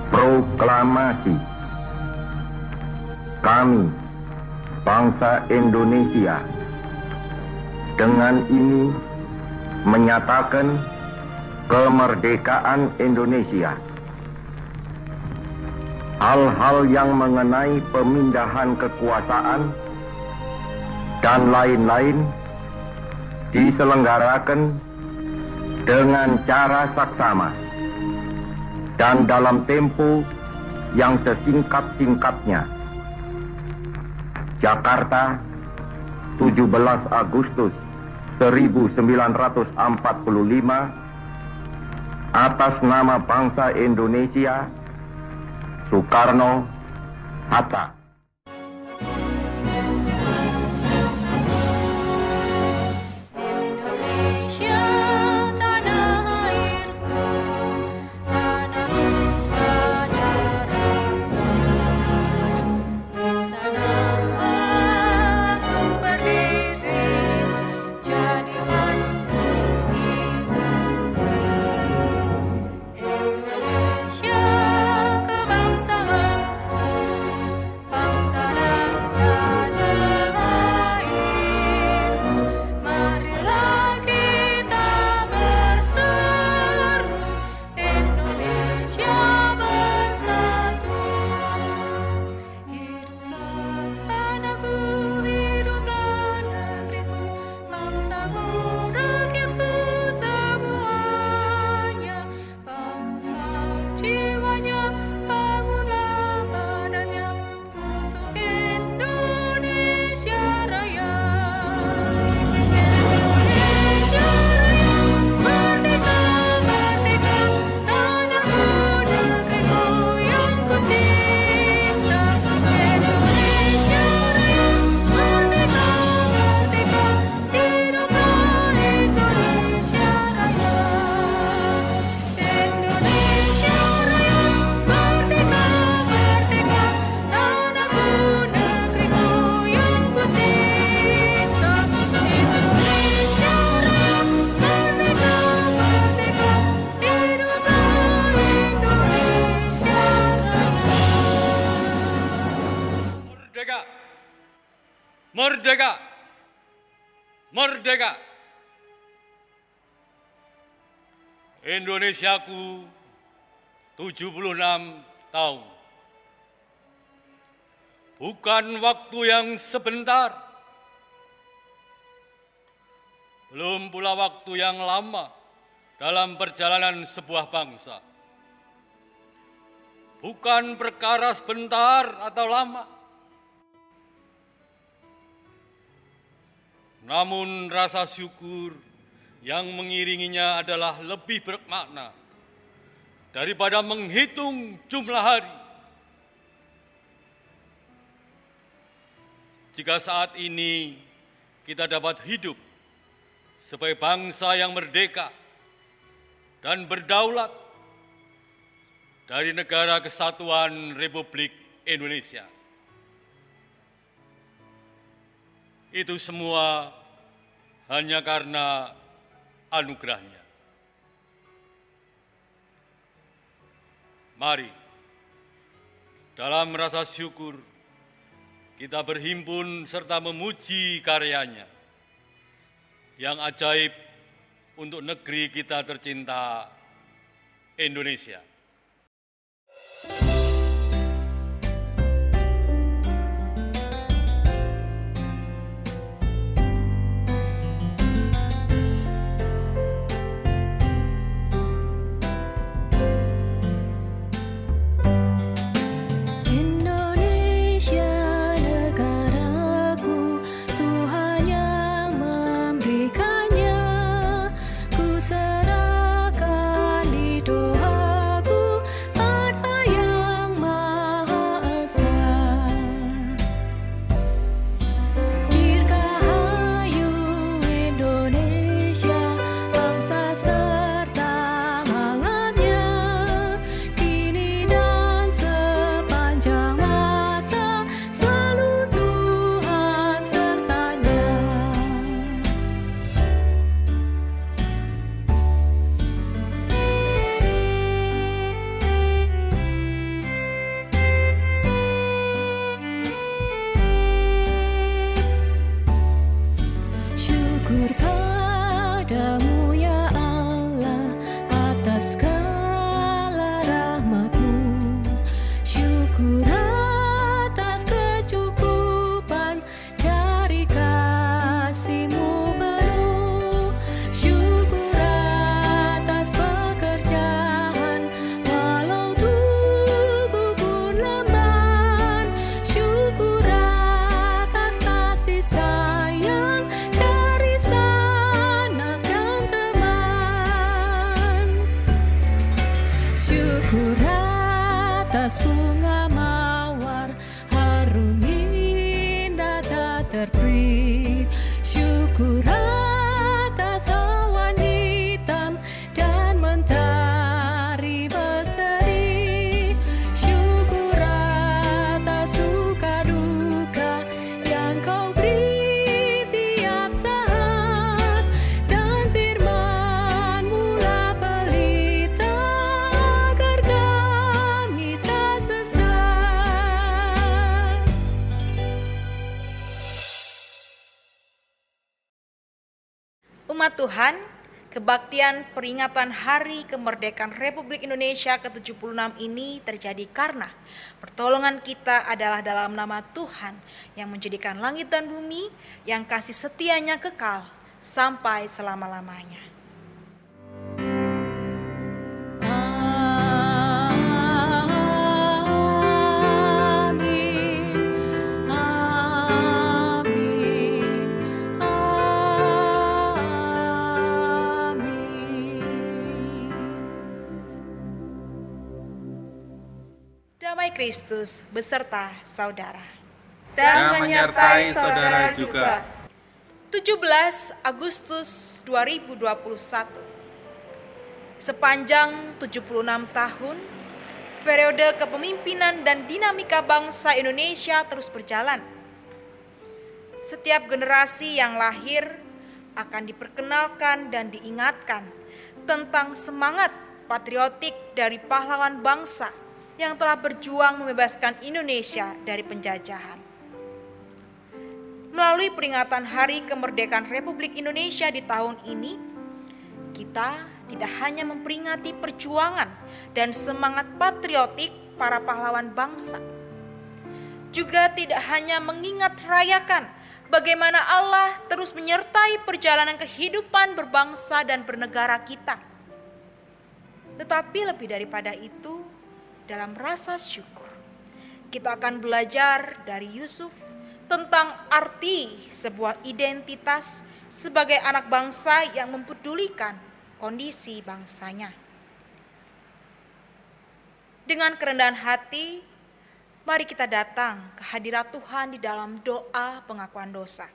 Proklamasi. Kami, bangsa Indonesia, dengan ini menyatakan kemerdekaan Indonesia. Hal-hal yang mengenai pemindahan kekuasaan dan lain-lain diselenggarakan dengan cara saksama dan dalam tempo yang sesingkat-singkatnya. Jakarta, 17 Agustus 1945, atas nama bangsa Indonesia, Soekarno Hatta. Merdeka! Merdeka! Indonesiaku 76 tahun. Bukan waktu yang sebentar, belum pula waktu yang lama dalam perjalanan sebuah bangsa. Bukan perkara sebentar atau lama, namun rasa syukur yang mengiringinya adalah lebih bermakna daripada menghitung jumlah hari. Jika saat ini kita dapat hidup sebagai bangsa yang merdeka dan berdaulat dari Negara Kesatuan Republik Indonesia, itu semua hanya karena anugerahnya. Mari, dalam rasa syukur, kita berhimpun serta memuji karyanya yang ajaib untuk negeri kita tercinta, Indonesia. atas segala rahmat-Mu, syukur atas kecukupan dari kasih-Mu penuh, syukur atas pekerjaan walau tubuh pun lemah, syukur atas kasih sayang dari sanak dan teman, syukur atas bunga mawar harum indah tak terperi, syukur atas awan hitam dan mentari berseri, syukur atas suka duka yang Kau beri tiap saat, dan firman-Mu lah pelita agar kami tak sesat. Umat Tuhan, kebaktian peringatan Hari Kemerdekaan Republik Indonesia ke-76 ini terjadi karena pertolongan kita adalah dalam nama Tuhan yang menjadikan langit dan bumi, yang kasih setianya kekal sampai selama-lamanya. Amin, amin, amin. Damai Kristus beserta saudara. Dan menyertai saudara juga. 17 Agustus 2021. Sepanjang 76 tahun, periode kepemimpinan dan dinamika bangsa Indonesia terus berjalan. Setiap generasi yang lahir akan diperkenalkan dan diingatkan tentang semangat patriotik dari pahlawan bangsa yang telah berjuang membebaskan Indonesia dari penjajahan. Melalui peringatan Hari Kemerdekaan Republik Indonesia di tahun ini, kita tidak hanya memperingati perjuangan dan semangat patriotik para pahlawan bangsa, juga tidak hanya mengingat rayakan bagaimana Allah terus menyertai perjalanan kehidupan berbangsa dan bernegara kita. Tetapi lebih daripada itu, dalam rasa syukur, kita akan belajar dari Yusuf tentang arti sebuah identitas sebagai anak bangsa yang mempedulikan kondisi bangsanya. Dengan kerendahan hati, mari kita datang ke hadirat Tuhan di dalam doa pengakuan dosa.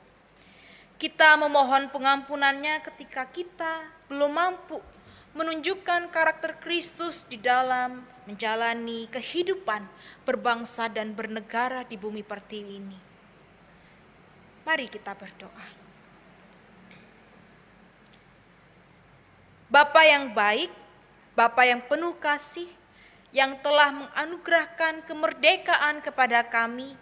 Kita memohon pengampunannya ketika kita belum mampu menunjukkan karakter Kristus di dalam menjalani kehidupan berbangsa dan bernegara di bumi pertiwi ini. Mari kita berdoa. Bapa yang baik, Bapa yang penuh kasih, yang telah menganugerahkan kemerdekaan kepada kami,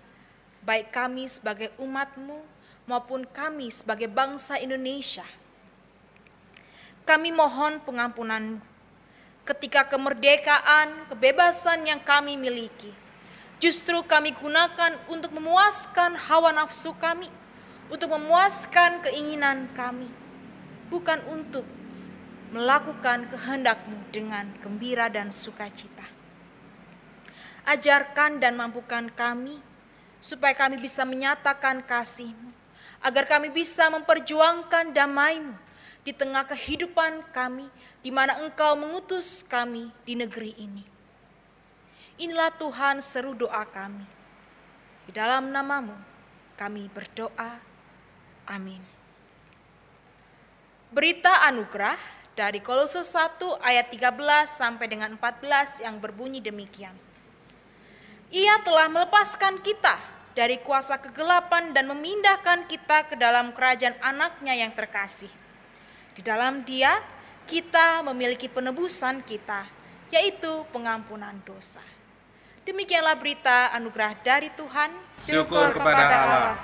baik kami sebagai umat-Mu maupun kami sebagai bangsa Indonesia. Kami mohon pengampunan-Mu ketika kemerdekaan, kebebasan yang kami miliki, justru kami gunakan untuk memuaskan hawa nafsu kami, untuk memuaskan keinginan kami, bukan untuk melakukan kehendak-Mu dengan gembira dan sukacita. Ajarkan dan mampukan kami, supaya kami bisa menyatakan kasih-Mu, agar kami bisa memperjuangkan damai-Mu di tengah kehidupan kami, di mana Engkau mengutus kami di negeri ini. Inilah Tuhan seru doa kami. Di dalam nama-Mu kami berdoa. Amin. Berita anugerah dari Kolose 1 ayat 13 sampai dengan 14 yang berbunyi demikian. Ia telah melepaskan kita dari kuasa kegelapan dan memindahkan kita ke dalam kerajaan Anak-Nya yang terkasih. Di dalam Dia kita memiliki penebusan kita, yaitu pengampunan dosa. Demikianlah berita anugerah dari Tuhan. Syukur kepada Allah.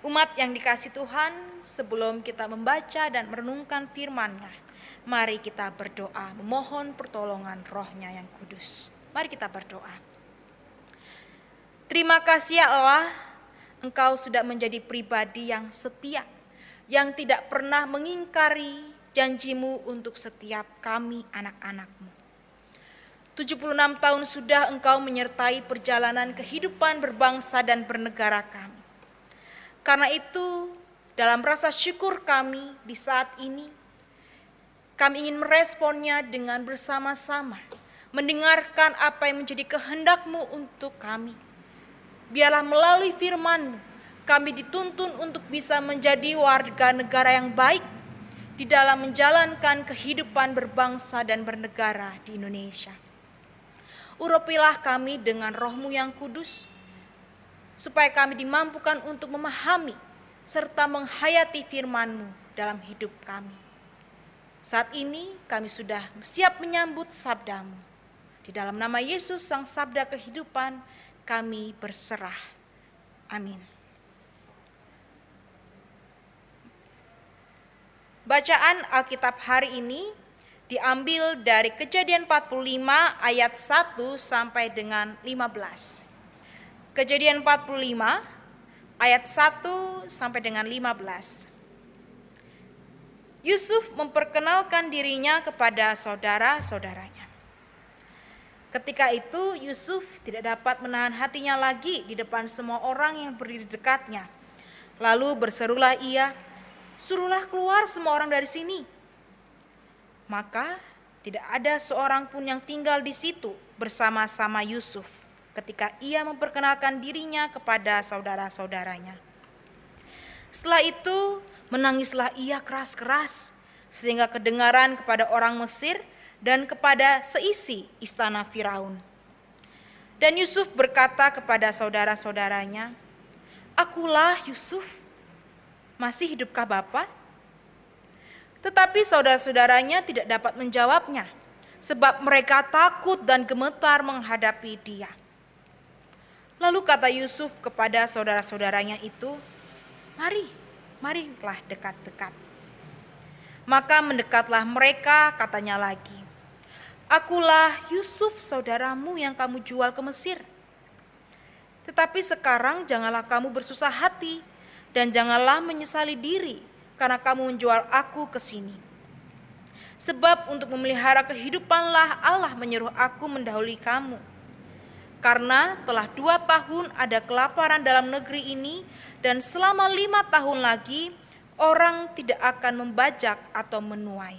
Umat yang dikasihi Tuhan, sebelum kita membaca dan merenungkan firman-Nya, mari kita berdoa memohon pertolongan Roh-Nya yang kudus. Mari kita berdoa. Terima kasih ya Allah, Engkau sudah menjadi pribadi yang setia, yang tidak pernah mengingkari janji-Mu untuk setiap kami anak-anak-Mu. 76 tahun sudah Engkau menyertai perjalanan kehidupan berbangsa dan bernegara kami. Karena itu, dalam rasa syukur kami di saat ini, kami ingin meresponnya dengan bersama-sama, mendengarkan apa yang menjadi kehendak-Mu untuk kami. Biarlah melalui firman-Mu, kami dituntun untuk bisa menjadi warga negara yang baik di dalam menjalankan kehidupan berbangsa dan bernegara di Indonesia. Urapilah kami dengan Roh-Mu yang kudus, supaya kami dimampukan untuk memahami serta menghayati firman-Mu dalam hidup kami. Saat ini kami sudah siap menyambut sabda-Mu. Di dalam nama Yesus Sang Sabda Kehidupan, kami berserah. Amin. Bacaan Alkitab hari ini diambil dari Kejadian 45 ayat 1 sampai dengan 15. Kejadian 45 ayat 1 sampai dengan 15. Yusuf memperkenalkan dirinya kepada saudara-saudaranya. Ketika itu Yusuf tidak dapat menahan hatinya lagi di depan semua orang yang berdiri dekatnya. Lalu berserulah ia, "Suruhlah keluar semua orang dari sini." Maka tidak ada seorang pun yang tinggal di situ bersama-sama Yusuf ketika ia memperkenalkan dirinya kepada saudara-saudaranya. Setelah itu menangislah ia keras-keras sehingga kedengaran kepada orang Mesir dan kepada seisi istana Firaun. Dan Yusuf berkata kepada saudara-saudaranya, "Akulah Yusuf, masih hidupkah Bapa?" Tetapi saudara-saudaranya tidak dapat menjawabnya, sebab mereka takut dan gemetar menghadapi dia. Lalu kata Yusuf kepada saudara-saudaranya itu, marilah dekat-dekat. Maka mendekatlah mereka, katanya lagi, "Akulah Yusuf saudaramu yang kamu jual ke Mesir. Tetapi sekarang janganlah kamu bersusah hati dan janganlah menyesali diri karena kamu menjual aku ke sini. Sebab untuk memelihara kehidupanlah Allah menyuruh aku mendahului kamu. Karena telah 2 tahun ada kelaparan dalam negeri ini dan selama 5 tahun lagi orang tidak akan membajak atau menuai.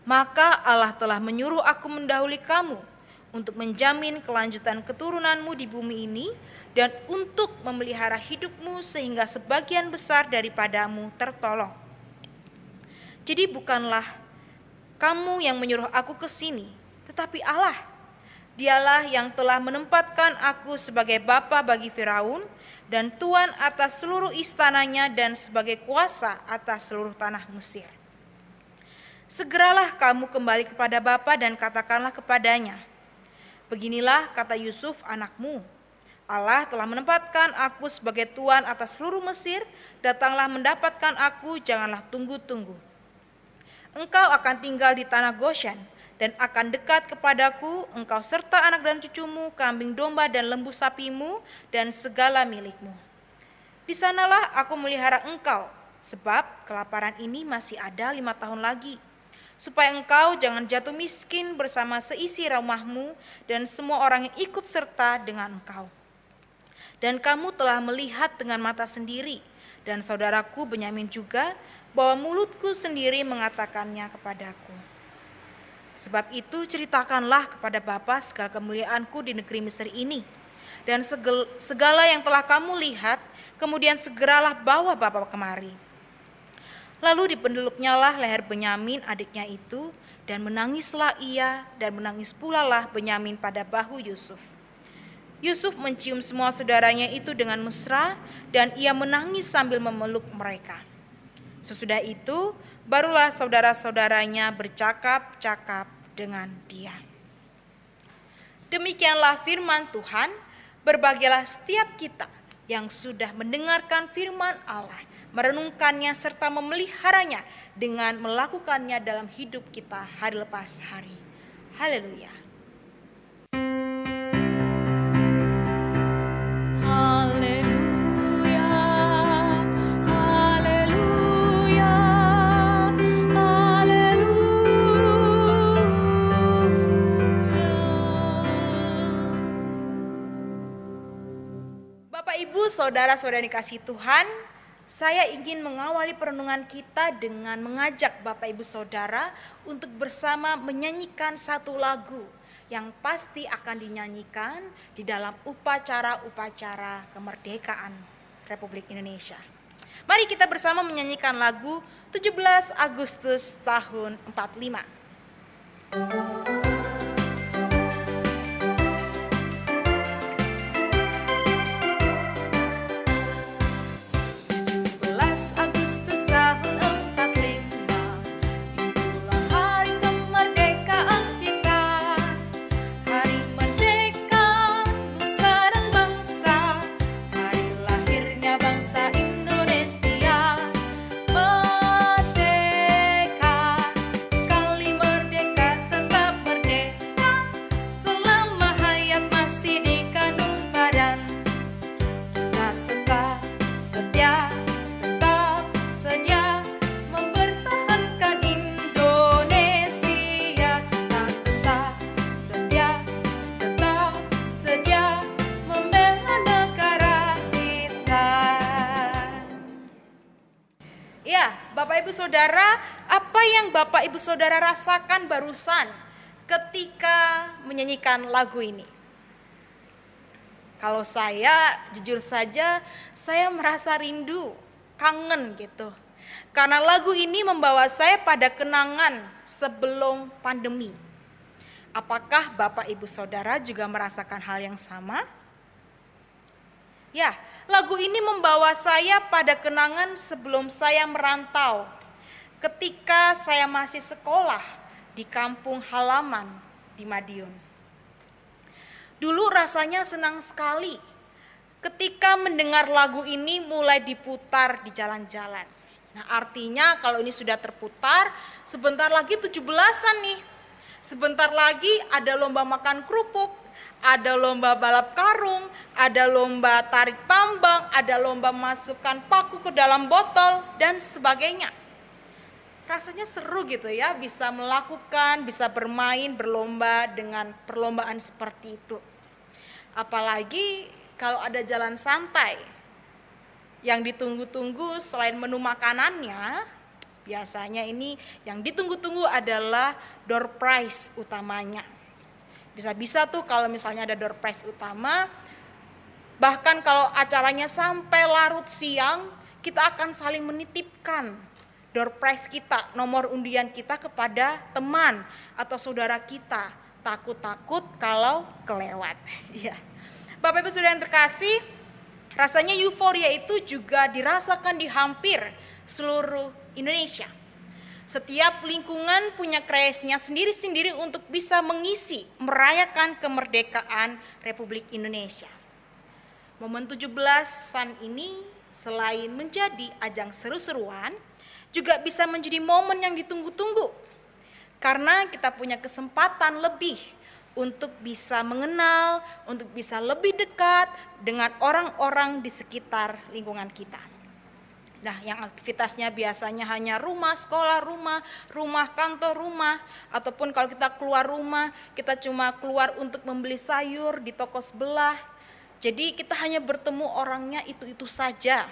Maka Allah telah menyuruh aku mendahului kamu untuk menjamin kelanjutan keturunanmu di bumi ini dan untuk memelihara hidupmu sehingga sebagian besar daripadamu tertolong. Jadi bukanlah kamu yang menyuruh aku ke sini, tetapi Allah. Dialah yang telah menempatkan aku sebagai bapa bagi Firaun dan tuan atas seluruh istananya dan sebagai kuasa atas seluruh tanah Mesir. Segeralah kamu kembali kepada bapa dan katakanlah kepadanya, beginilah kata Yusuf anakmu, Allah telah menempatkan aku sebagai tuan atas seluruh Mesir, datanglah mendapatkan aku, janganlah tunggu-tunggu. Engkau akan tinggal di tanah Goshen, dan akan dekat kepadaku engkau serta anak dan cucumu, kambing domba dan lembu sapimu, dan segala milikmu. Di sanalah aku melihara engkau, sebab kelaparan ini masih ada 5 tahun lagi, supaya engkau jangan jatuh miskin bersama seisi rumahmu dan semua orang yang ikut serta dengan engkau. Dan kamu telah melihat dengan mata sendiri, dan saudaraku Benyamin juga, bahwa mulutku sendiri mengatakannya kepadaku. Sebab itu ceritakanlah kepada Bapa segala kemuliaanku di negeri Mesir ini, dan segala yang telah kamu lihat, kemudian segeralah bawa Bapa kemari. Lalu dipendulupnyalah leher Benyamin adiknya itu, dan menangislah ia, dan menangis pula lah Benyamin pada bahu Yusuf. Yusuf mencium semua saudaranya itu dengan mesra, dan ia menangis sambil memeluk mereka. Sesudah itu, barulah saudara-saudaranya bercakap-cakap dengan dia. Demikianlah firman Tuhan, berbahagialah setiap kita yang sudah mendengarkan firman Allah, merenungkannya serta memeliharanya dengan melakukannya dalam hidup kita hari lepas hari. Haleluya. Haleluya, haleluya, haleluya. Bapak, Ibu, saudara-saudara dikasihi Tuhan, saya ingin mengawali perenungan kita dengan mengajak Bapak Ibu Saudara untuk bersama menyanyikan satu lagu yang pasti akan dinyanyikan di dalam upacara-upacara kemerdekaan Republik Indonesia. Mari kita bersama menyanyikan lagu 17 Agustus tahun 45. Bapak Ibu Saudara, apa yang Bapak Ibu Saudara rasakan barusan ketika menyanyikan lagu ini? Kalau saya, jujur saja, saya merasa rindu, kangen gitu. Karena lagu ini membawa saya pada kenangan sebelum pandemi. Apakah Bapak Ibu Saudara juga merasakan hal yang sama? Ya, lagu ini membawa saya pada kenangan sebelum saya merantau. Ketika saya masih sekolah di kampung halaman di Madiun. Dulu rasanya senang sekali ketika mendengar lagu ini mulai diputar di jalan-jalan. Nah, artinya kalau ini sudah terputar, sebentar lagi 17-an nih. Sebentar lagi ada lomba makan kerupuk, ada lomba balap karung, ada lomba tarik tambang, ada lomba masukkan paku ke dalam botol, dan sebagainya. Rasanya seru gitu ya, bisa melakukan, bisa bermain, berlomba dengan perlombaan seperti itu. Apalagi kalau ada jalan santai, yang ditunggu-tunggu selain menu makanannya, biasanya ini yang ditunggu-tunggu adalah door prize utamanya. Bisa-bisa tuh kalau misalnya ada door prize utama, bahkan kalau acaranya sampai larut siang, kita akan saling menitipkan door prize kita, nomor undian kita kepada teman atau saudara kita. Takut-takut kalau kelewat. Ya. Bapak Ibu Saudara yang terkasih, rasanya euforia itu juga dirasakan di hampir seluruh Indonesia. Setiap lingkungan punya kreasinya sendiri-sendiri untuk bisa mengisi, merayakan kemerdekaan Republik Indonesia. Momen 17-an ini selain menjadi ajang seru-seruan, juga bisa menjadi momen yang ditunggu-tunggu. Karena kita punya kesempatan lebih untuk bisa mengenal, untuk bisa lebih dekat dengan orang-orang di sekitar lingkungan kita. Nah, yang aktivitasnya biasanya hanya rumah, sekolah, rumah, kantor, rumah, ataupun kalau kita keluar rumah, kita cuma keluar untuk membeli sayur di toko sebelah. Jadi kita hanya bertemu orangnya itu-itu saja.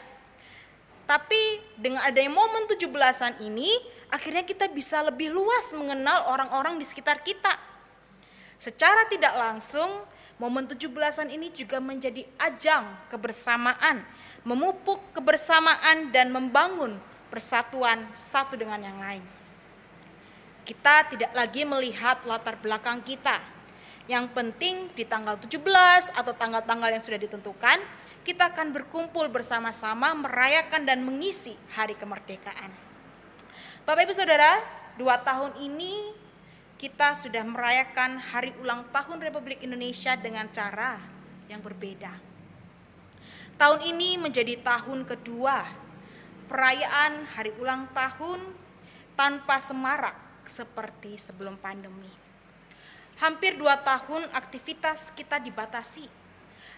Tapi dengan adanya momen 17-an ini, akhirnya kita bisa lebih luas mengenal orang-orang di sekitar kita. Secara tidak langsung, momen 17-an ini juga menjadi ajang kebersamaan, memupuk kebersamaan dan membangun persatuan satu dengan yang lain. Kita tidak lagi melihat latar belakang kita. Yang penting di tanggal 17 atau tanggal-tanggal yang sudah ditentukan, kita akan berkumpul bersama-sama merayakan dan mengisi hari kemerdekaan. Bapak Ibu Saudara, 2 tahun ini kita sudah merayakan hari ulang tahun Republik Indonesia dengan cara yang berbeda. Tahun ini menjadi tahun kedua perayaan hari ulang tahun tanpa semarak seperti sebelum pandemi. Hampir 2 tahun aktivitas kita dibatasi.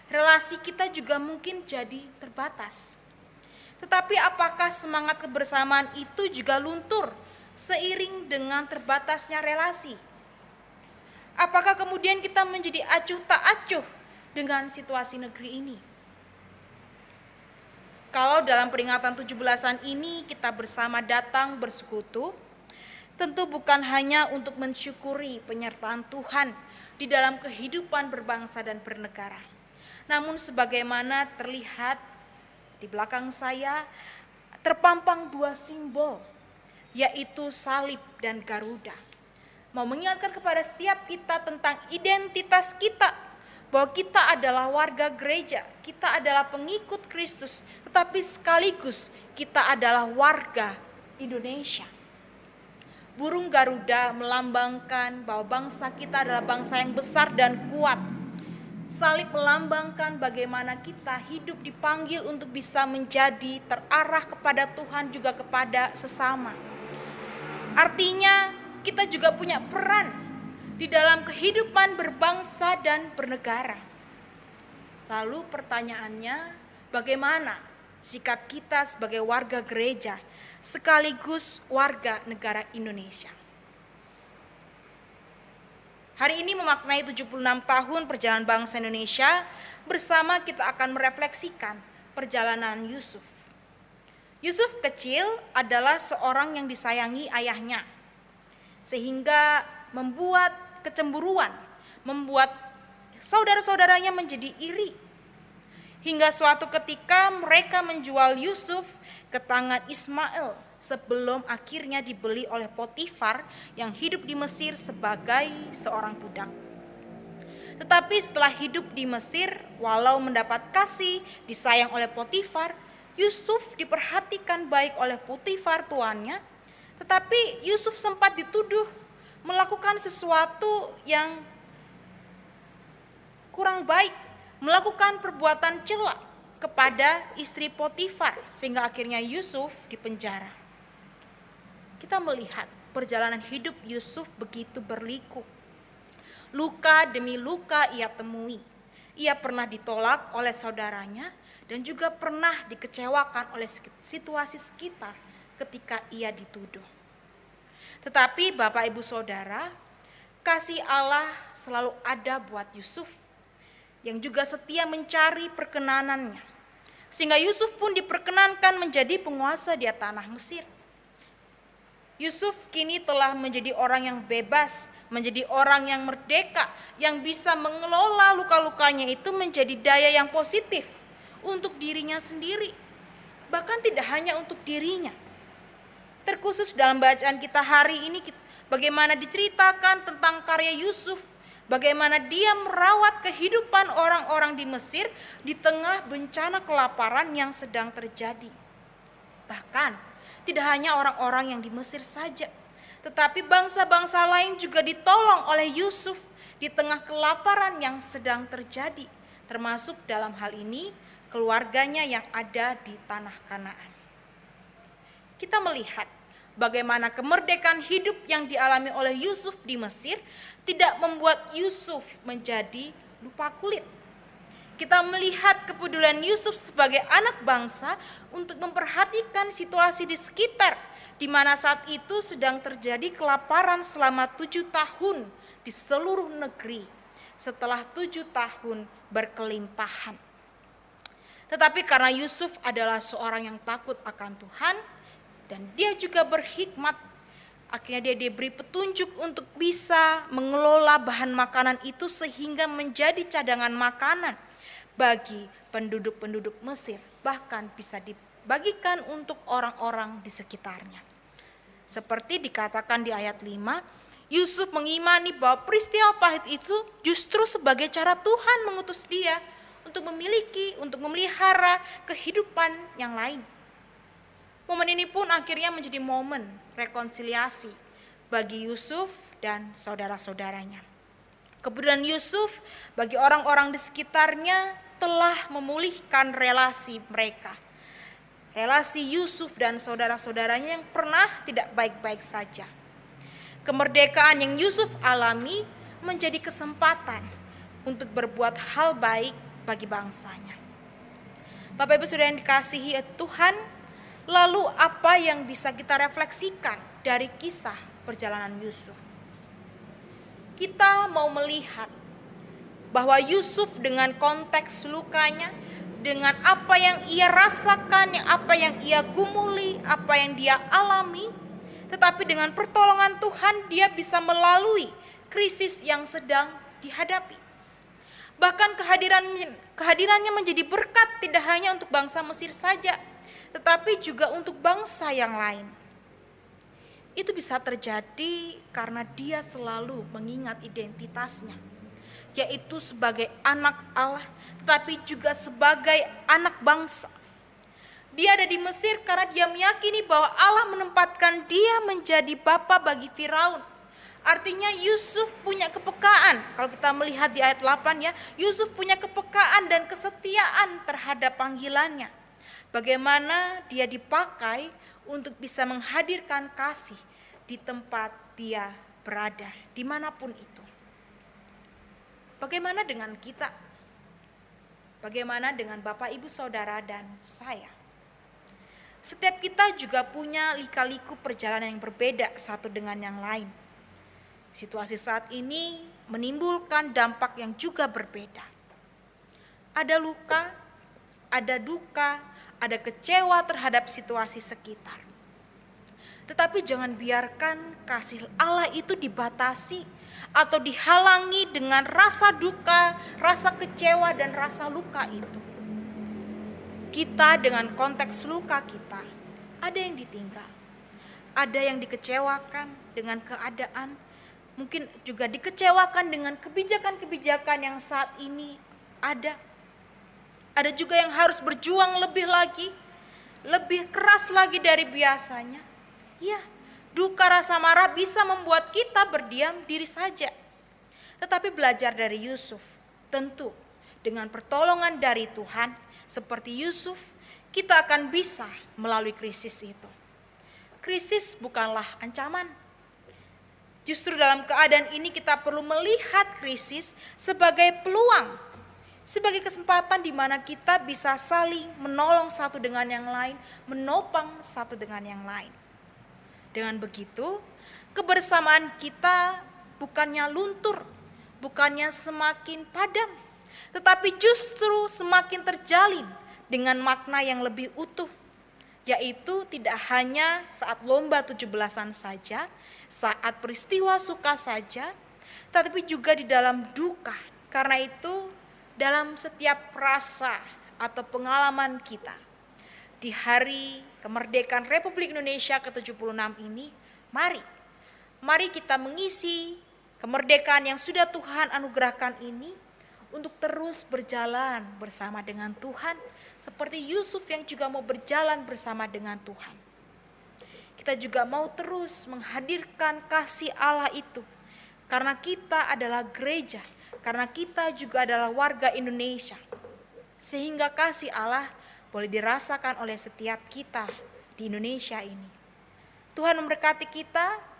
Relasi kita juga mungkin jadi terbatas. Tetapi apakah semangat kebersamaan itu juga luntur seiring dengan terbatasnya relasi? Apakah kemudian kita menjadi acuh tak acuh dengan situasi negeri ini? Kalau dalam peringatan 17-an ini kita bersama datang bersekutu, tentu bukan hanya untuk mensyukuri penyertaan Tuhan di dalam kehidupan berbangsa dan bernegara. Namun sebagaimana terlihat di belakang saya, terpampang 2 simbol, yaitu salib dan Garuda. Mau mengingatkan kepada setiap kita tentang identitas kita, bahwa kita adalah warga gereja, kita adalah pengikut Kristus, tetapi sekaligus kita adalah warga Indonesia. Burung Garuda melambangkan bahwa bangsa kita adalah bangsa yang besar dan kuat. Salib melambangkan bagaimana kita hidup dipanggil untuk bisa menjadi terarah kepada Tuhan juga kepada sesama. Artinya kita juga punya peran di dalam kehidupan berbangsa dan bernegara. Lalu pertanyaannya, bagaimana sikap kita sebagai warga gereja sekaligus warga negara Indonesia? Hari ini memaknai 76 tahun perjalanan bangsa Indonesia, bersama kita akan merefleksikan perjalanan Yusuf. Yusuf kecil adalah seorang yang disayangi ayahnya, sehingga membuat kecemburuan, membuat saudara-saudaranya menjadi iri. Hingga suatu ketika mereka menjual Yusuf ke tangan Ismail sebelum akhirnya dibeli oleh Potifar yang hidup di Mesir sebagai seorang budak. Tetapi setelah hidup di Mesir, walau mendapat kasih, disayang oleh Potifar, Yusuf diperhatikan baik oleh Potifar tuannya, tetapi Yusuf sempat dituduh melakukan sesuatu yang kurang baik, melakukan perbuatan cela kepada istri Potifar, sehingga akhirnya Yusuf dipenjara. Kita melihat perjalanan hidup Yusuf begitu berliku. Luka demi luka ia temui. Ia pernah ditolak oleh saudaranya dan juga pernah dikecewakan oleh situasi sekitar ketika ia dituduh. Tetapi Bapak Ibu Saudara, kasih Allah selalu ada buat Yusuf yang juga setia mencari perkenanannya. Sehingga Yusuf pun diperkenankan menjadi penguasa di tanah Mesir. Yusuf kini telah menjadi orang yang bebas, menjadi orang yang merdeka, yang bisa mengelola luka-lukanya itu menjadi daya yang positif untuk dirinya sendiri. Bahkan tidak hanya untuk dirinya. Terkhusus dalam bacaan kita hari ini, bagaimana diceritakan tentang karya Yusuf, bagaimana dia merawat kehidupan orang-orang di Mesir di tengah bencana kelaparan yang sedang terjadi. Bahkan tidak hanya orang-orang yang di Mesir saja, tetapi bangsa-bangsa lain juga ditolong oleh Yusuf di tengah kelaparan yang sedang terjadi, termasuk dalam hal ini keluarganya yang ada di tanah Kanaan. Kita melihat bagaimana kemerdekaan hidup yang dialami oleh Yusuf di Mesir tidak membuat Yusuf menjadi lupa kulit. Kita melihat kepedulian Yusuf sebagai anak bangsa untuk memperhatikan situasi di sekitar, di mana saat itu sedang terjadi kelaparan selama 7 tahun di seluruh negeri setelah 7 tahun berkelimpahan. Tetapi karena Yusuf adalah seorang yang takut akan Tuhan, dan dia juga berhikmat, akhirnya dia diberi petunjuk untuk bisa mengelola bahan makanan itu sehingga menjadi cadangan makanan bagi penduduk-penduduk Mesir, bahkan bisa dibagikan untuk orang-orang di sekitarnya. Seperti dikatakan di ayat 5, Yusuf mengimani bahwa peristiwa pahit itu justru sebagai cara Tuhan mengutus dia untuk memiliki, untuk memelihara kehidupan yang lain. Momen ini pun akhirnya menjadi momen rekonsiliasi bagi Yusuf dan saudara-saudaranya. Kepedulian Yusuf bagi orang-orang di sekitarnya telah memulihkan relasi mereka. Relasi Yusuf dan saudara-saudaranya yang pernah tidak baik-baik saja. Kemerdekaan yang Yusuf alami menjadi kesempatan untuk berbuat hal baik bagi bangsanya. Bapak Ibu Saudara yang dikasihi Tuhan, lalu apa yang bisa kita refleksikan dari kisah perjalanan Yusuf? Kita mau melihat bahwa Yusuf dengan konteks lukanya, dengan apa yang ia rasakan, apa yang ia gumuli, apa yang dia alami, tetapi dengan pertolongan Tuhan dia bisa melalui krisis yang sedang dihadapi. Bahkan kehadirannya menjadi berkat tidak hanya untuk bangsa Mesir saja, tetapi juga untuk bangsa yang lain. Itu bisa terjadi karena dia selalu mengingat identitasnya, yaitu sebagai anak Allah, tetapi juga sebagai anak bangsa. Dia ada di Mesir karena dia meyakini bahwa Allah menempatkan dia menjadi bapa bagi Firaun. Artinya Yusuf punya kepekaan. Kalau kita melihat di ayat 8 ya, Yusuf punya kepekaan dan kesetiaan terhadap panggilannya. Bagaimana dia dipakai untuk bisa menghadirkan kasih di tempat dia berada, dimanapun itu. Bagaimana dengan kita? Bagaimana dengan Bapak, Ibu, Saudara, dan saya? Setiap kita juga punya lika-liku perjalanan yang berbeda satu dengan yang lain. Situasi saat ini menimbulkan dampak yang juga berbeda. Ada luka, ada duka, ada kecewa terhadap situasi sekitar. Tetapi jangan biarkan kasih Allah itu dibatasi atau dihalangi dengan rasa duka, rasa kecewa, dan rasa luka itu. Kita dengan konteks luka kita, ada yang ditinggal, ada yang dikecewakan dengan keadaan, mungkin juga dikecewakan dengan kebijakan-kebijakan yang saat ini ada. Ada juga yang harus berjuang lebih lagi, lebih keras lagi dari biasanya. Ya, duka rasa marah bisa membuat kita berdiam diri saja. Tetapi belajar dari Yusuf, tentu dengan pertolongan dari Tuhan, seperti Yusuf, kita akan bisa melalui krisis itu. Krisis bukanlah ancaman. Justru dalam keadaan ini kita perlu melihat krisis sebagai peluang, sebagai kesempatan di mana kita bisa saling menolong satu dengan yang lain, menopang satu dengan yang lain. Dengan begitu, kebersamaan kita bukannya luntur, bukannya semakin padam, tetapi justru semakin terjalin dengan makna yang lebih utuh, yaitu tidak hanya saat lomba 17-an saja, saat peristiwa suka saja, tetapi juga di dalam duka. Karena itu, dalam setiap rasa atau pengalaman kita, di hari kemerdekaan Republik Indonesia ke-76 ini, mari kita mengisi kemerdekaan yang sudah Tuhan anugerahkan ini untuk terus berjalan bersama dengan Tuhan, seperti Yusuf yang juga mau berjalan bersama dengan Tuhan. Kita juga mau terus menghadirkan kasih Allah itu, karena kita adalah gereja, karena kita juga adalah warga Indonesia, sehingga kasih Allah boleh dirasakan oleh setiap kita di Indonesia ini. Tuhan memberkati kita.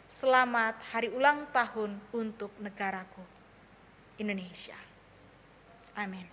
Selamat hari ulang tahun untuk negaraku, Indonesia. Amin.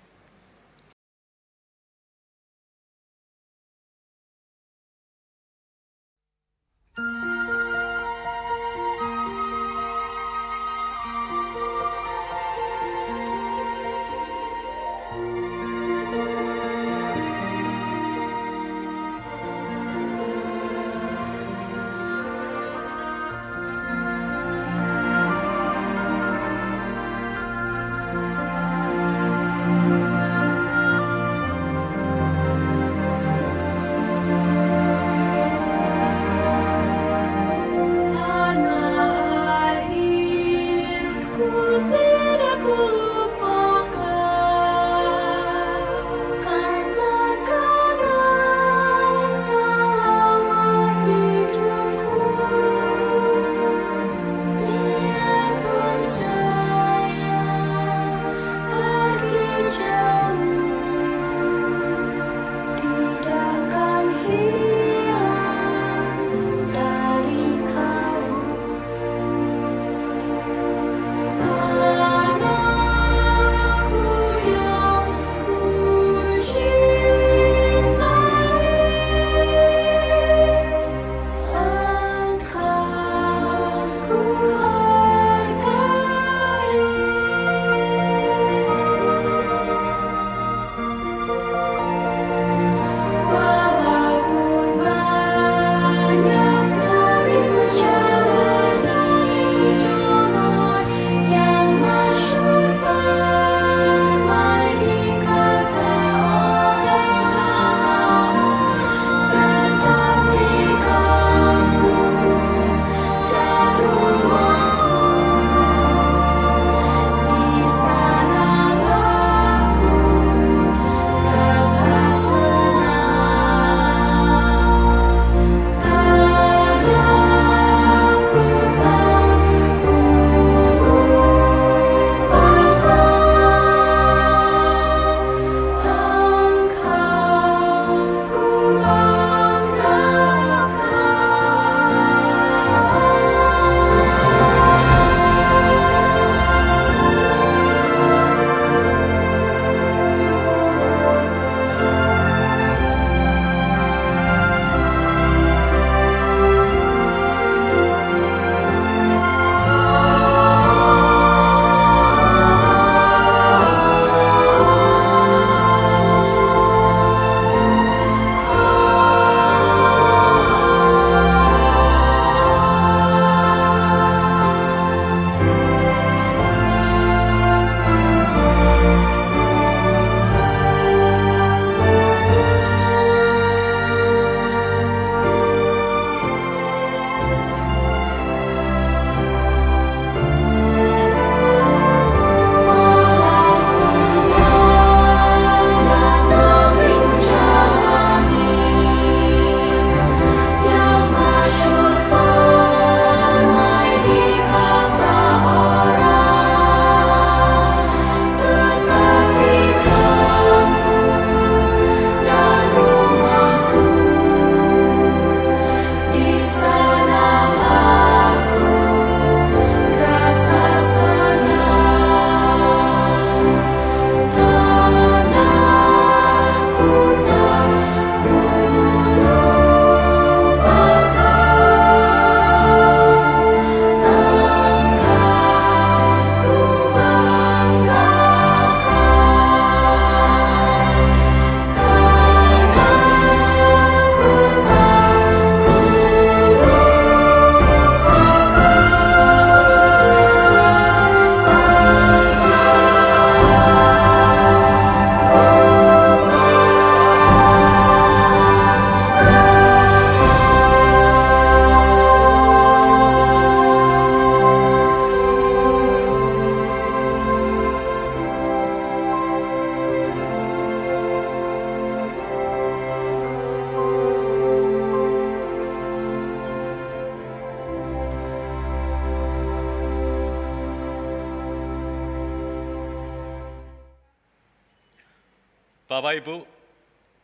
Bapak, Ibu,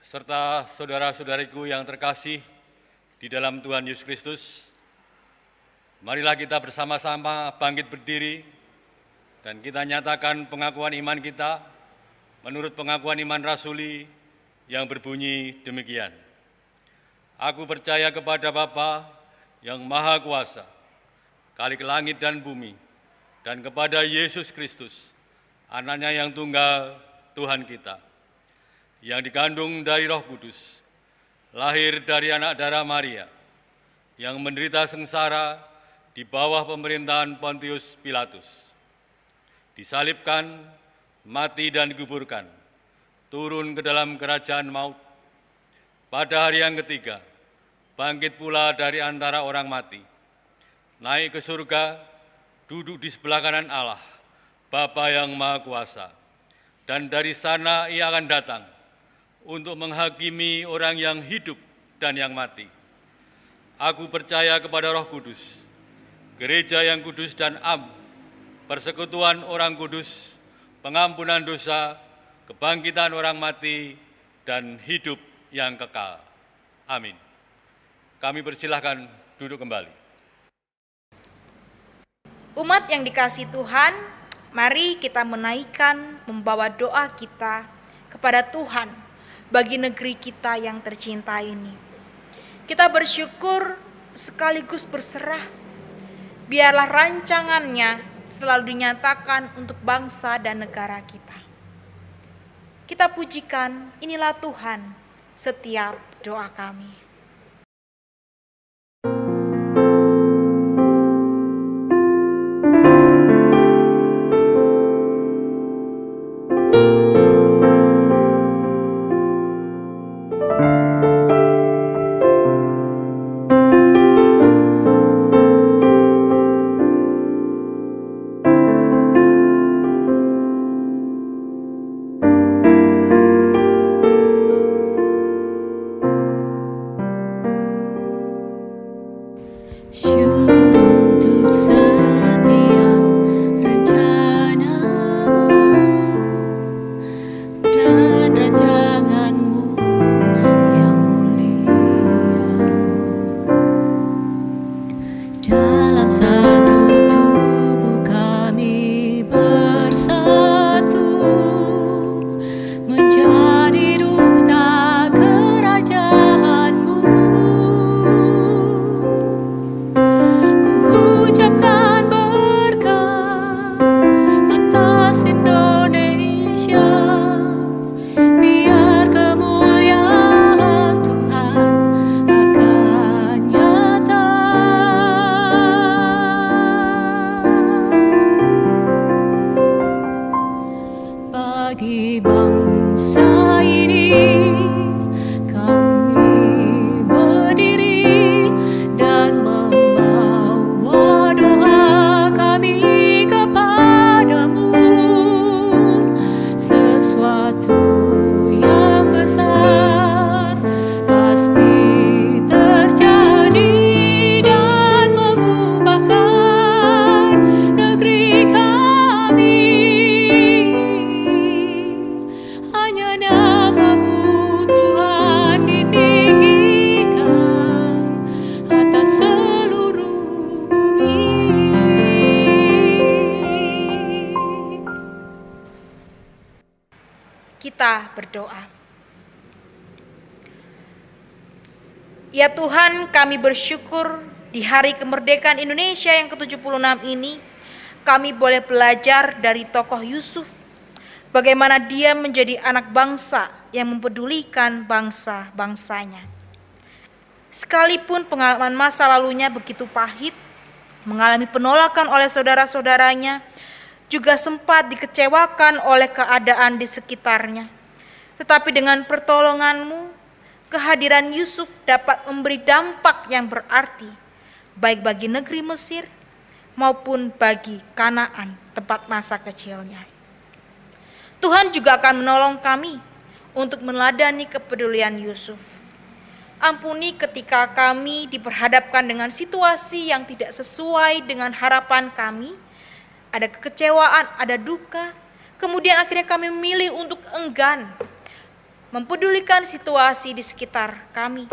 serta saudara-saudariku yang terkasih di dalam Tuhan Yesus Kristus, marilah kita bersama-sama bangkit berdiri dan kita nyatakan pengakuan iman kita menurut pengakuan iman rasuli yang berbunyi demikian. Aku percaya kepada Bapa yang Maha Kuasa, Khalik langit dan bumi, dan kepada Yesus Kristus, Anaknya yang tunggal, Tuhan kita, yang dikandung dari Roh Kudus, lahir dari anak darah Maria, yang menderita sengsara di bawah pemerintahan Pontius Pilatus, disalibkan, mati dan dikuburkan, turun ke dalam kerajaan maut, pada hari yang ketiga, bangkit pula dari antara orang mati, naik ke surga, duduk di sebelah kanan Allah, Bapa yang Maha Kuasa, dan dari sana Ia akan datang untuk menghakimi orang yang hidup dan yang mati. Aku percaya kepada Roh Kudus, gereja yang kudus dan am, persekutuan orang kudus, pengampunan dosa, kebangkitan orang mati, dan hidup yang kekal. Amin. Kami persilahkan duduk kembali. Umat yang dikasihi Tuhan, mari kita menaikkan, membawa doa kita kepada Tuhan bagi negeri kita yang tercinta ini. Kita bersyukur sekaligus berserah, biarlah rancangannya selalu dinyatakan untuk bangsa dan negara kita. Kita pujikan, inilah Tuhan, setiap doa kami. Kita berdoa. Ya Tuhan, kami bersyukur di hari kemerdekaan Indonesia yang ke-76 ini, kami boleh belajar dari tokoh Yusuf, bagaimana dia menjadi anak bangsa yang mempedulikan bangsa-bangsanya. Sekalipun pengalaman masa lalunya begitu pahit, mengalami penolakan oleh saudara-saudaranya, juga sempat dikecewakan oleh keadaan di sekitarnya. Tetapi dengan pertolongan-Mu, kehadiran Yusuf dapat memberi dampak yang berarti, baik bagi negeri Mesir maupun bagi Kanaan, tempat masa kecilnya. Tuhan juga akan menolong kami untuk meneladani kepedulian Yusuf. Ampuni ketika kami diperhadapkan dengan situasi yang tidak sesuai dengan harapan kami, ada kekecewaan, ada duka, kemudian akhirnya kami memilih untuk enggan, mempedulikan situasi di sekitar kami.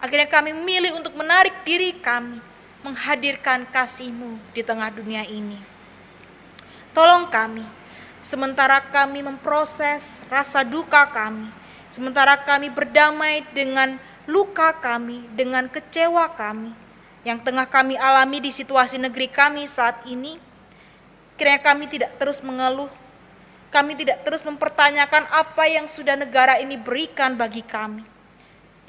Akhirnya kami memilih untuk menarik diri kami, menghadirkan kasih-Mu di tengah dunia ini. Tolong kami, sementara kami memproses rasa duka kami, sementara kami berdamai dengan luka kami, dengan kecewa kami, yang tengah kami alami di situasi negeri kami saat ini. Kiranya kami tidak terus mengeluh, kami tidak terus mempertanyakan apa yang sudah negara ini berikan bagi kami.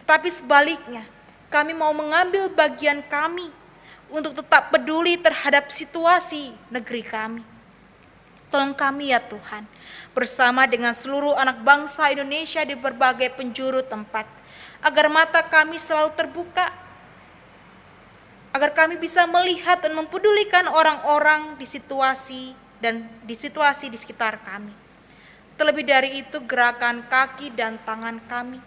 Tetapi sebaliknya, kami mau mengambil bagian kami untuk tetap peduli terhadap situasi negeri kami. Tolong kami ya Tuhan, bersama dengan seluruh anak bangsa Indonesia di berbagai penjuru tempat, agar mata kami selalu terbuka, agar kami bisa melihat dan mempedulikan orang-orang di situasi di sekitar kami. Terlebih dari itu, gerakan kaki dan tangan kami,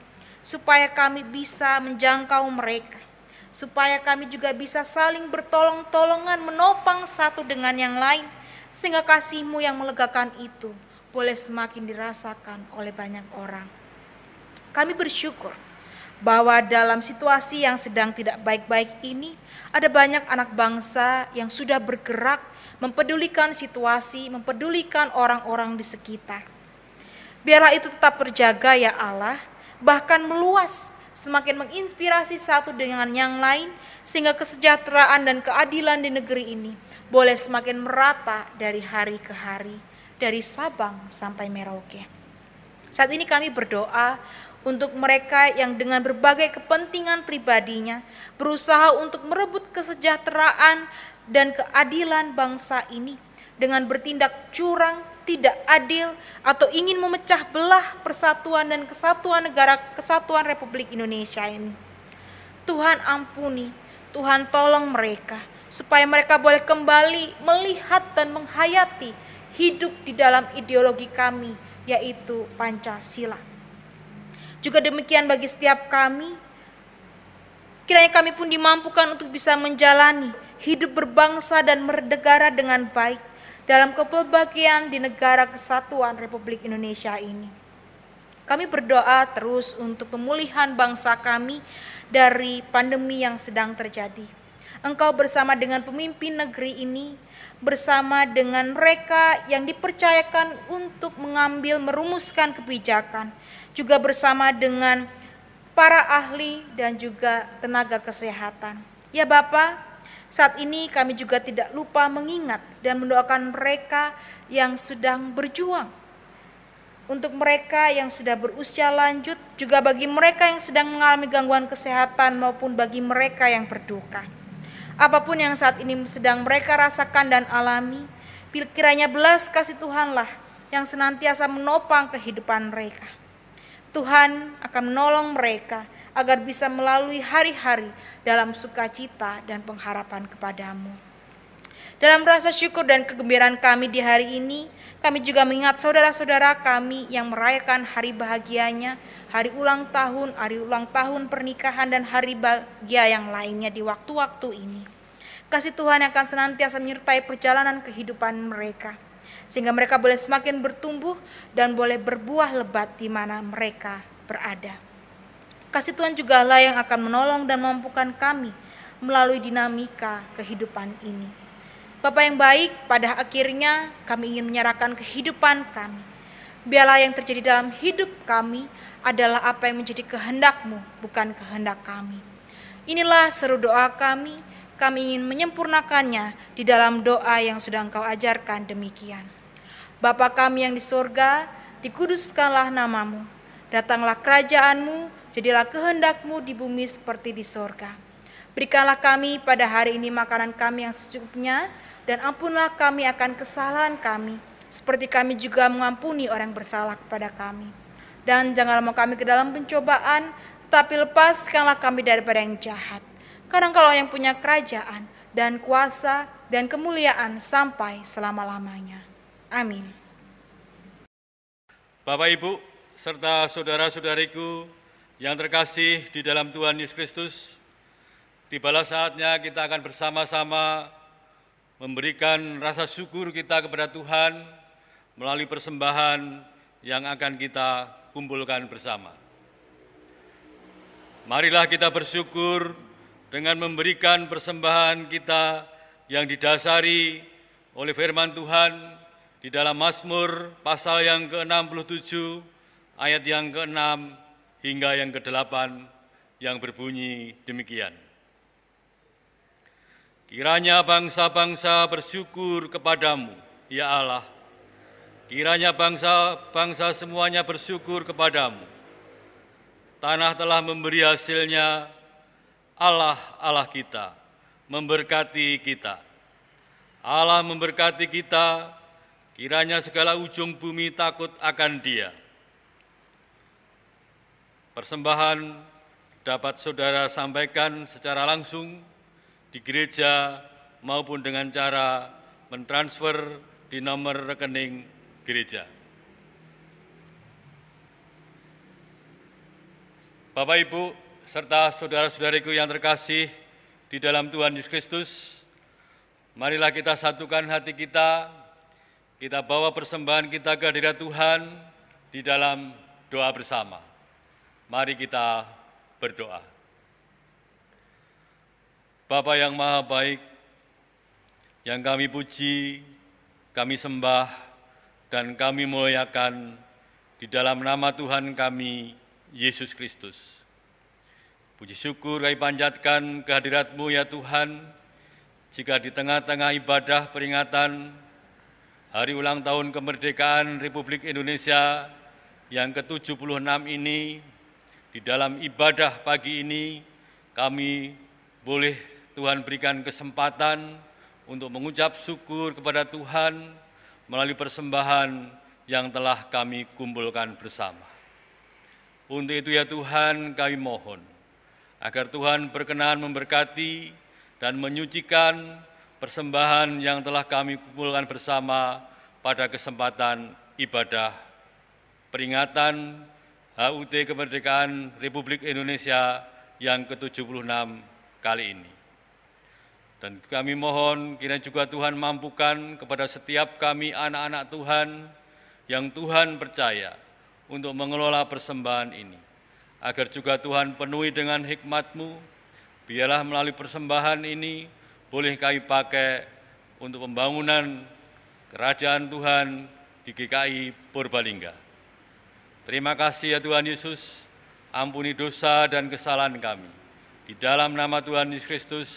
supaya kami bisa menjangkau mereka, supaya kami juga bisa saling bertolong-tolongan menopang satu dengan yang lain, sehingga kasih-Mu yang melegakan itu boleh semakin dirasakan oleh banyak orang. Kami bersyukur bahwa dalam situasi yang sedang tidak baik-baik ini, ada banyak anak bangsa yang sudah bergerak mempedulikan situasi, mempedulikan orang-orang di sekitar. Biarlah itu tetap terjaga ya Allah, bahkan meluas, semakin menginspirasi satu dengan yang lain, sehingga kesejahteraan dan keadilan di negeri ini boleh semakin merata dari hari ke hari, dari Sabang sampai Merauke. Saat ini kami berdoa untuk mereka yang dengan berbagai kepentingan pribadinya berusaha untuk merebut kesejahteraan dan keadilan bangsa ini dengan bertindak curang, tidak adil, atau ingin memecah belah persatuan dan kesatuan negara kesatuan Republik Indonesia ini. Tuhan ampuni, Tuhan tolong mereka, supaya mereka boleh kembali melihat dan menghayati hidup di dalam ideologi kami, yaitu Pancasila. Juga demikian bagi setiap kami, kiranya kami pun dimampukan untuk bisa menjalani hidup berbangsa dan bernegara dengan baik dalam kepelbagaian di negara kesatuan Republik Indonesia ini. Kami berdoa terus untuk pemulihan bangsa kami dari pandemi yang sedang terjadi. Engkau bersama dengan pemimpin negeri ini, bersama dengan mereka yang dipercayakan untuk mengambil, merumuskan kebijakan, juga bersama dengan para ahli dan juga tenaga kesehatan. Ya Bapa, saat ini kami juga tidak lupa mengingat dan mendoakan mereka yang sedang berjuang. Untuk mereka yang sudah berusia lanjut, juga bagi mereka yang sedang mengalami gangguan kesehatan maupun bagi mereka yang berduka. Apapun yang saat ini sedang mereka rasakan dan alami, kiranya belas kasih Tuhanlah yang senantiasa menopang kehidupan mereka. Tuhan akan menolong mereka agar bisa melalui hari-hari dalam sukacita dan pengharapan kepadamu. Dalam rasa syukur dan kegembiraan kami di hari ini, kami juga mengingat saudara-saudara kami yang merayakan hari bahagianya, hari ulang tahun pernikahan dan hari bahagia yang lainnya di waktu-waktu ini. Kasih Tuhan yang akan senantiasa menyertai perjalanan kehidupan mereka, sehingga mereka boleh semakin bertumbuh dan boleh berbuah lebat di mana mereka berada. Kasih Tuhan juga lah yang akan menolong dan memampukan kami melalui dinamika kehidupan ini. Bapa yang baik, pada akhirnya kami ingin menyerahkan kehidupan kami. Biarlah yang terjadi dalam hidup kami adalah apa yang menjadi kehendak-Mu, bukan kehendak kami. Inilah seru doa kami ingin menyempurnakannya di dalam doa yang sudah Engkau ajarkan demikian. Bapa kami yang di sorga, dikuduskanlah nama-Mu, datanglah kerajaan-Mu, jadilah kehendak-Mu di bumi seperti di sorga. Berikanlah kami pada hari ini makanan kami yang secukupnya, dan ampunlah kami akan kesalahan kami, seperti kami juga mengampuni orang bersalah kepada kami. Dan janganlah mau kami ke dalam pencobaan, tetapi lepaskanlah kami daripada yang jahat. Karena Engkau yang punya kerajaan dan kuasa dan kemuliaan sampai selama-lamanya. Amin. Bapak Ibu serta saudara-saudariku yang terkasih di dalam Tuhan Yesus Kristus, tibalah saatnya kita akan bersama-sama memberikan rasa syukur kita kepada Tuhan melalui persembahan yang akan kita kumpulkan bersama. Marilah kita bersyukur dengan memberikan persembahan kita yang didasari oleh firman Tuhan di dalam Mazmur pasal yang ke-67 ayat yang ke-6 hingga yang ke-8 yang berbunyi demikian. Kiranya bangsa-bangsa bersyukur kepadamu, ya Allah. Kiranya bangsa-bangsa semuanya bersyukur kepadamu. Tanah telah memberi hasilnya, Allah, Allah kita, memberkati kita. Allah memberkati kita, kiranya segala ujung bumi takut akan Dia. Persembahan dapat saudara sampaikan secara langsung di gereja maupun dengan cara mentransfer di nomor rekening gereja. Bapak, Ibu, serta saudara-saudariku yang terkasih di dalam Tuhan Yesus Kristus, marilah kita satukan hati kita bawa persembahan kita ke hadirat Tuhan di dalam doa bersama. Mari kita berdoa. Bapa yang Maha Baik, yang kami puji, kami sembah, dan kami muliakan di dalam nama Tuhan kami, Yesus Kristus. Puji syukur kami panjatkan kehadirat-Mu ya Tuhan, jika di tengah-tengah ibadah peringatan Hari Ulang Tahun Kemerdekaan Republik Indonesia yang ke-76 ini, di dalam ibadah pagi ini kami boleh Tuhan berikan kesempatan untuk mengucap syukur kepada Tuhan melalui persembahan yang telah kami kumpulkan bersama. Untuk itu ya Tuhan, kami mohon agar Tuhan berkenan memberkati dan menyucikan persembahan yang telah kami kumpulkan bersama pada kesempatan ibadah peringatan HUT Kemerdekaan Republik Indonesia yang ke-76 kali ini. Dan kami mohon kiranya juga Tuhan mampukan kepada setiap kami anak-anak Tuhan yang Tuhan percaya untuk mengelola persembahan ini, agar juga Tuhan penuhi dengan hikmat-Mu, biarlah melalui persembahan ini boleh kami pakai untuk pembangunan kerajaan Tuhan di GKI Purbalingga. Terima kasih ya Tuhan Yesus, ampuni dosa dan kesalahan kami. Di dalam nama Tuhan Yesus Kristus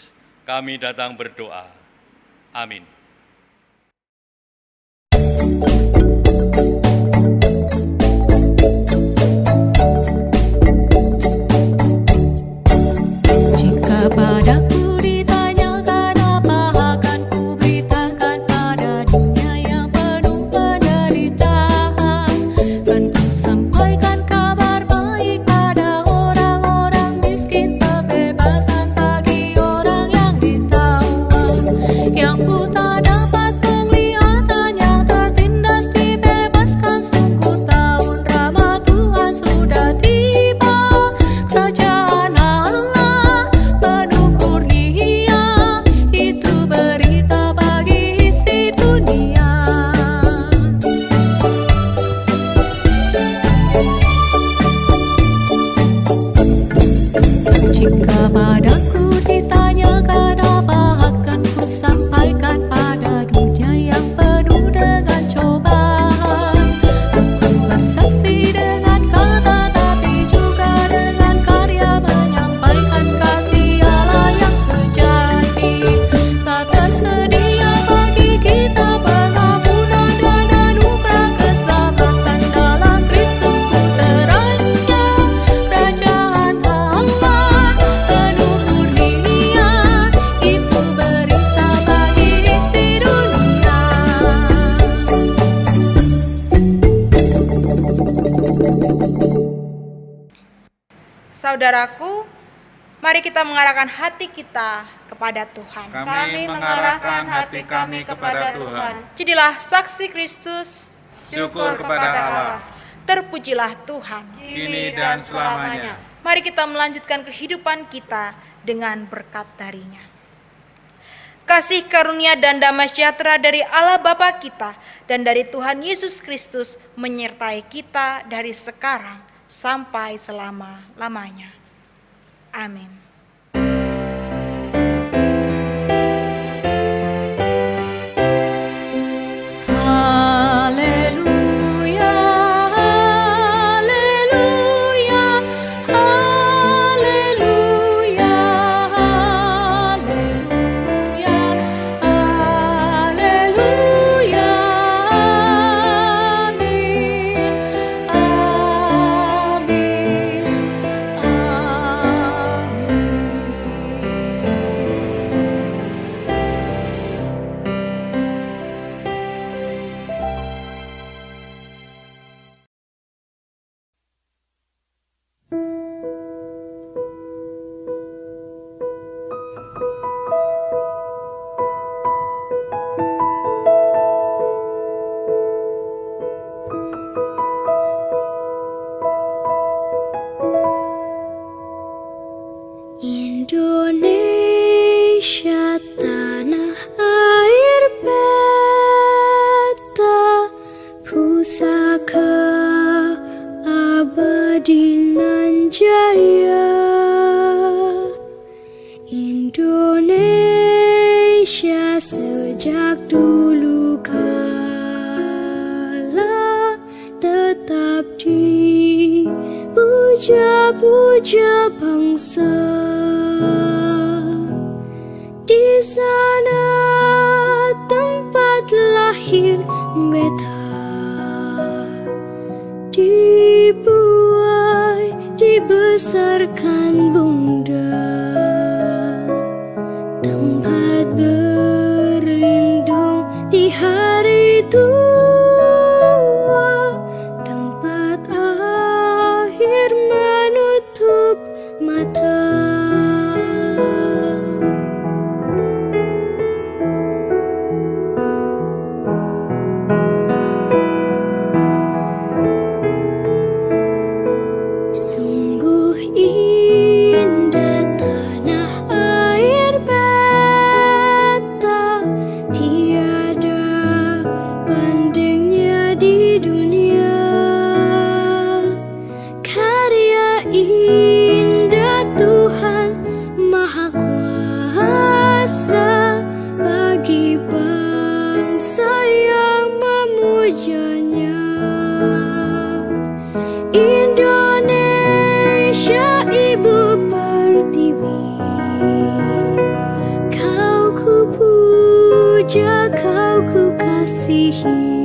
kami datang berdoa. Amin. Jika padaku ditanyakan apa akan ku beritakan pada dunia yang penuh penderitaan, kan ku sampaikan kabar baik pada orang-orang miskin, kebebasan bagi orang yang ditawan, yang buta dapat penglihatan, yang tertindas dibebaskan. Sungguh tahun rahmat Tuhan sudah tiba, kerajaan Allah penuh kurnia, itu berita bagi isi dunia. Jika padaku ditanyakan apa akan ku sampaikan pada dunia yang penuh dengan cobaan, aku bersaksi dengan kata tapi juga dengan karya, menyampaikan kasih Allah yang sejati. Tak tersedia bagi kita pengampunan dan anugerah keselamatan dalam Kristus puteranya, kerajaan Allah penuh kurnia, itu berita bagi isi dunia. Saudaraku, mari kita mengarahkan hati kita kepada Tuhan. Kami mengarahkan hati kami kepada Tuhan. Jadilah saksi Kristus, Syukur kepada Allah, terpujilah Tuhan. kini dan selamanya. Mari kita melanjutkan kehidupan kita dengan berkat darinya. Kasih karunia dan damai sejahtera dari Allah Bapa kita dan dari Tuhan Yesus Kristus menyertai kita dari sekarang sampai selama-lamanya. Amin. Indonesia tanah air beta, pusaka abadi nan jaya. Indonesia sejak dulu kala tetap dipuja-puja bangsa. Di sana tempat lahir beta, dibuai, dibesarkan bunda, tempat berlindung di hari tua, tempat akhir menutup mata. Sungguh indah tanah air beta, tiada bandingnya di dunia. Karya indah Tuhan Maha Kuasa bagi bangsa yang memujanya. Indonesia ibu pertiwi, kau ku puja, kau ku kasihi.